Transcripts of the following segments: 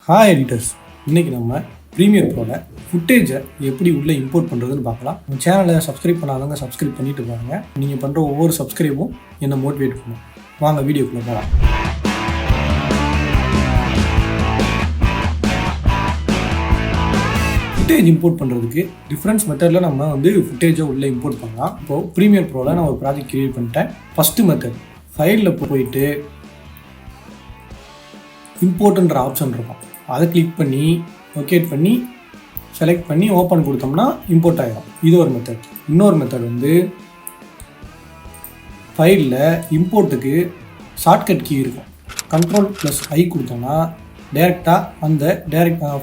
Hi editors, இன்றைக்கி நம்ம premier ப்ரோவில் ஃபுட்டேஜை எப்படி உள்ளே இம்போர்ட் பண்ணுறதுன்னு பார்க்கலாம். உங்கள் சேனலை சப்ஸ்கிரைப் பண்ணாதவங்க சப்ஸ்கிரைப் பண்ணிட்டு பாருங்கள். நீங்கள் பண்ணுற ஒவ்வொரு சப்ஸ்கிரைபும் என்னை மோட்டிவேட் பண்ணும். வாங்க வீடியோக்குள்ளே போகலாம். ஃபுட்டேஜ் இம்போர்ட் பண்ணுறதுக்கு டிஃப்ரென்ஸ் மெத்தடில் நம்ம ஃபுட்டேஜை உள்ளே இம்போர்ட் பண்ணலாம். இப்போது ப்ரீமியர் ப்ரோவில் நான் ஒரு ப்ராஜெக்ட் க்ரியேட் பண்ணிட்டேன். ஃபஸ்ட்டு மெத்தட், ஃபைலில் போயிட்டு இம்போர்ட்ன்ற ஆப்ஷன் இருக்கும், அதை கிளிக் பண்ணி லொக்கேட் பண்ணி செலக்ட் பண்ணி ஓப்பன் கொடுத்தோம்னா இம்போர்ட் ஆகிடும். இது ஒரு மெத்தட். இன்னொரு மெத்தட் ஃபைலில் இம்போர்ட்டுக்கு ஷார்ட்கட் கீ இருக்கும், Ctrl+I கொடுத்தோம்னா டேரெக்டாக அந்த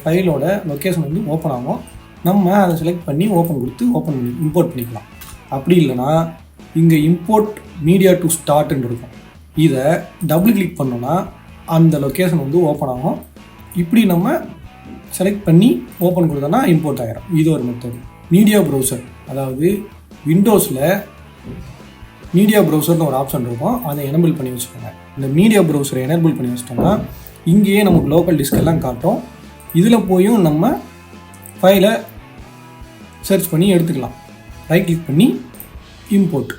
ஃபைலோட லொக்கேஷன் ஓப்பன் ஆகும். நம்ம அதை செலக்ட் பண்ணி ஓப்பன் கொடுத்து இம்போர்ட் பண்ணிக்கலாம். அப்படி இல்லைனா இங்கே இம்போர்ட் மீடியா டு ஸ்டார்ட்ன்னு இருக்கும், இதை டபுள் கிளிக் பண்ணோன்னா அந்த லொக்கேஷன் ஓப்பன் ஆகும். இப்படி நம்ம செலக்ட் பண்ணி ஓப்பன் கொடுத்தோன்னா இம்போர்ட் ஆகிடும். இது ஒரு மெத்தட். மீடியா ப்ரௌசர், அதாவது விண்டோஸில் மீடியா ப்ரௌசர்னு ஒரு ஆப்ஷன் இருக்கும், அதை எனேபிள் பண்ணி வச்சுக்கோங்க. இந்த மீடியா ப்ரௌசரை எனேபிள் பண்ணி வச்சிட்டோம்னா இங்கேயே நமக்கு லோக்கல் டிஸ்க் எல்லாம் காட்டும். இதில் போயும் நம்ம ஃபைலை சர்ச் பண்ணி எடுத்துக்கலாம். ரைட் கிளிக் பண்ணி இம்போர்ட்,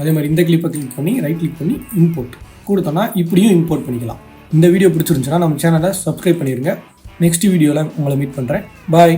அதே மாதிரி இந்த கிளிப்பை கிளிக் பண்ணி ரைட் கிளிக் பண்ணி இம்போர்ட் கொடுத்தோன்னா இப்படியும் இம்போர்ட் பண்ணிக்கலாம். இந்த வீடியோ பிடிச்சிருந்துச்சுன்னா நம்ம சேனலை சப்ஸ்கிரைப் பண்ணிடுங்க. நெக்ஸ்ட் வீடியோவில் உங்களை மீட் பண்ணுறேன். பாய்.